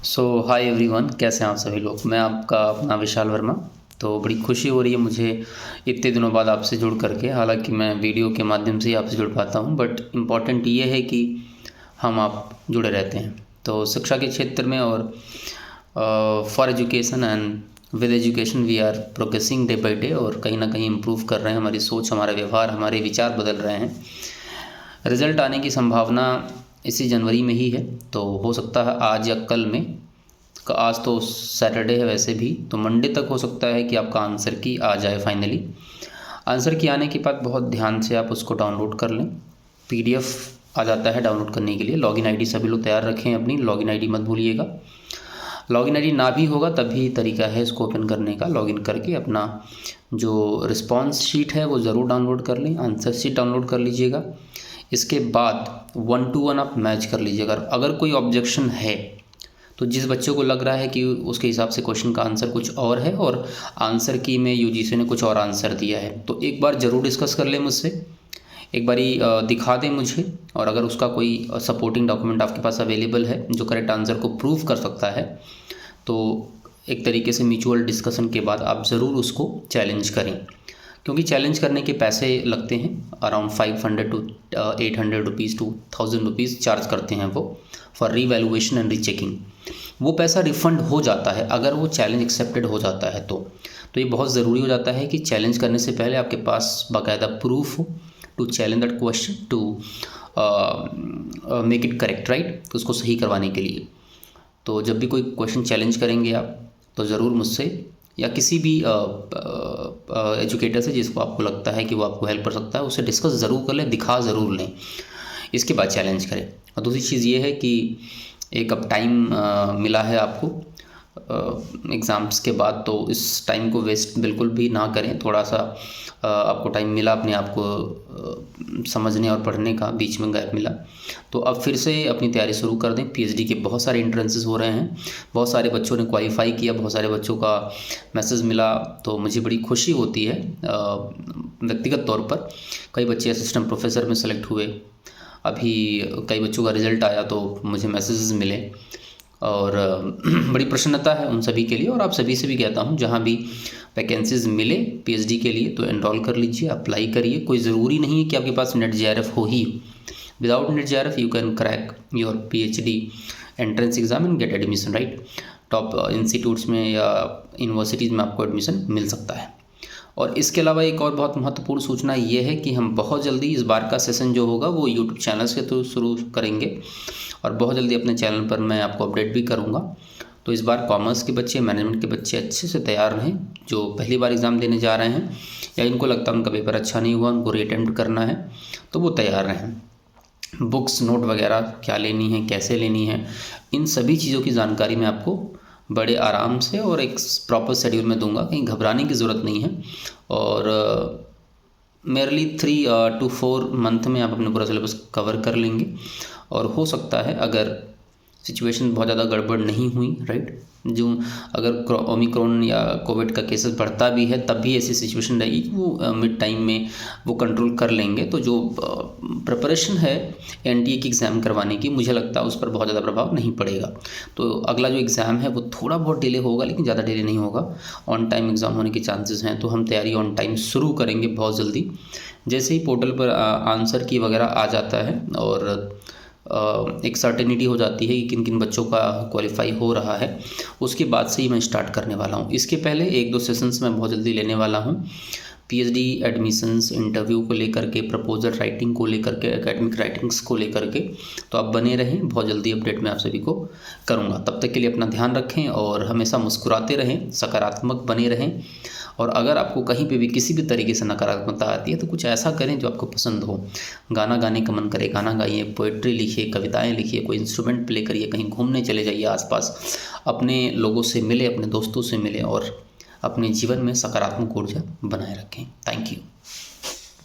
Hi everyone, कैसे हैं आप सभी लोग। मैं आपका अपना विशाल वर्मा। तो बड़ी खुशी हो रही है मुझे इतने दिनों बाद आपसे जुड़ करके। हालांकि मैं वीडियो के माध्यम से ही आपसे जुड़ पाता हूं, बट इम्पॉर्टेंट ये है कि हम आप जुड़े रहते हैं। तो शिक्षा के क्षेत्र में और for education and with education we are progressing day by day, और कहीं ना कहीं इम्प्रूव कर रहे हैं। हमारी सोच, हमारा व्यवहार, हमारे विचार बदल रहे हैं। रिज़ल्ट आने की संभावना इसी जनवरी में ही है। तो हो सकता है आज या कल में, आज तो सैटरडे है वैसे भी, तो मंडे तक हो सकता है कि आपका आंसर की आ जाए फाइनली। आंसर की आने के बाद बहुत ध्यान से आप उसको डाउनलोड कर लें। पीडीएफ आ जाता है डाउनलोड करने के लिए। लॉगिन आईडी सभी लोग तैयार रखें, अपनी लॉगिन आईडी मत भूलिएगा। लॉगिन आईडी ना भी होगा तब भी तरीका है इसको ओपन करने का। लॉगिन करके अपना जो रिस्पॉन्स शीट है वो ज़रूर डाउनलोड कर लें, आंसर शीट डाउनलोड कर लीजिएगा। इसके बाद 1 to 1 आप मैच कर लीजिएगा। अगर कोई ऑब्जेक्शन है तो जिस बच्चे को लग रहा है कि उसके हिसाब से क्वेश्चन का आंसर कुछ और है और आंसर की में यूजीसी ने कुछ और आंसर दिया है, तो एक बार ज़रूर डिस्कस कर लें मुझसे, एक बारी दिखा दें मुझे। और अगर उसका कोई सपोर्टिंग डॉक्यूमेंट आपके पास अवेलेबल है जो करेक्ट आंसर को प्रूव कर सकता है, तो एक तरीके से म्यूचुअल डिस्कशन के बाद आप ज़रूर उसको चैलेंज करें। क्योंकि चैलेंज करने के पैसे लगते हैं, around 500 to 800 rupees to 1000 rupees charge करते हैं वो फॉर रीवैल्यूएशन एंड रीचेकिंग। वो पैसा रिफ़ंड हो जाता है अगर वो चैलेंज एक्सेप्टेड हो जाता है। तो ये बहुत ज़रूरी हो जाता है कि चैलेंज करने से पहले आपके पास बाकायदा प्रूफ हो to challenge that question, to make it correct, right, तो उसको सही करवाने के लिए। तो जब भी कोई क्वेश्चन चैलेंज करेंगे आप, तो ज़रूर मुझसे या किसी भी एजुकेटर से जिसको आपको लगता है कि वो आपको हेल्प कर सकता है, उससे डिस्कस ज़रूर कर लें, दिखा ज़रूर लें, इसके बाद चैलेंज करें। और दूसरी चीज़ ये है कि एक अब टाइम मिला है आपको एग्ज़ाम्स के बाद, तो इस टाइम को वेस्ट बिल्कुल भी ना करें। थोड़ा सा आपको टाइम मिला अपने आप को समझने और पढ़ने का, बीच में गैप मिला, तो अब फिर से अपनी तैयारी शुरू कर दें। पीएचडी के बहुत सारे एंट्रेंसेस हो रहे हैं, बहुत सारे बच्चों ने क्वालिफाई किया, बहुत सारे बच्चों का मैसेज मिला, तो मुझे बड़ी खुशी होती है व्यक्तिगत तौर पर। कई बच्चे असिस्टेंट प्रोफेसर में सेलेक्ट हुए, अभी कई बच्चों का रिज़ल्ट आया तो मुझे मैसेजेस मिले, और बड़ी प्रसन्नता है उन सभी के लिए। और आप सभी से भी कहता हूँ, जहाँ भी वैकेंसीज़ मिले पीएचडी के लिए तो एनरोल कर लीजिए, अप्लाई करिए। कोई ज़रूरी नहीं है कि आपके पास नेट जेआरएफ हो ही। Without net JRF you can crack your PhD entrance exam and get admission, right. Top institutes में या यूनिवर्सिटीज़ में आपको एडमिशन मिल सकता है। और इसके अलावा एक और बहुत महत्वपूर्ण सूचना ये है कि हम बहुत जल्दी इस बार का सेशन जो होगा वो यूट्यूब चैनल्स के थ्रू शुरू करेंगे, और बहुत जल्दी अपने चैनल पर मैं आपको अपडेट भी करूँगा। तो इस बार कॉमर्स के बच्चे, मैनेजमेंट के बच्चे अच्छे से तैयार रहें, जो पहली बार एग्ज़ाम देने जा रहे हैं या इनको लगता है उनका पेपर अच्छा नहीं हुआ, उनको रीअटेम्प्ट करना है, तो वो तैयार रहें। बुक्स, नोट वगैरह क्या लेनी है, कैसे लेनी है, इन सभी चीज़ों की जानकारी मैं आपको बड़े आराम से और एक प्रॉपर शेड्यूल में दूंगा, कहीं घबराने की ज़रूरत नहीं है। और मेरली 3 to 4 मंथ में आप अपने पूरा सिलेबस कवर कर लेंगे। और हो सकता है अगर सिचुएशन बहुत ज़्यादा गड़बड़ नहीं हुई, राइट, जो अगर ओमिक्रॉन या कोविड का केसेस बढ़ता भी है तब भी ऐसी सिचुएशन रहेगी, वो मिड टाइम में वो कंट्रोल कर लेंगे। तो जो प्रिपरेशन है एनटीए की एग्ज़ाम करवाने की, मुझे लगता है उस पर बहुत ज़्यादा प्रभाव नहीं पड़ेगा। तो अगला जो एग्ज़ाम है वो थोड़ा बहुत डिले होगा, लेकिन ज़्यादा डिले नहीं होगा। ऑन टाइम एग्ज़ाम होने के चांसेस हैं, तो हम तैयारी ऑन टाइम शुरू करेंगे बहुत जल्दी। जैसे ही पोर्टल पर आंसर की वगैरह आ जाता है और एक सर्टेनिटी हो जाती है कि किन किन बच्चों का क्वालिफाई हो रहा है, उसके बाद से ही मैं स्टार्ट करने वाला हूँ। इसके पहले 1-2 सेशंस मैं बहुत जल्दी लेने वाला हूँ, पीएचडी एडमिशन्स, इंटरव्यू को लेकर के, प्रपोजल राइटिंग को लेकर के, एकेडमिक राइटिंग्स को लेकर के। तो आप बने रहें, बहुत जल्दी अपडेट मैं आप सभी को करूँगा। तब तक के लिए अपना ध्यान रखें और हमेशा मुस्कुराते रहें, सकारात्मक बने रहें। और अगर आपको कहीं पे भी किसी भी तरीके से नकारात्मकता आती है तो कुछ ऐसा करें जो आपको पसंद हो। गाना गाने का मन करे, गाना गाइए, पोइट्री लिखिए, कविताएं लिखिए, कोई इंस्ट्रूमेंट प्ले करिए, कहीं घूमने चले जाइए आसपास, अपने लोगों से मिले, अपने दोस्तों से मिले, और अपने जीवन में सकारात्मक ऊर्जा बनाए रखें। Thank you.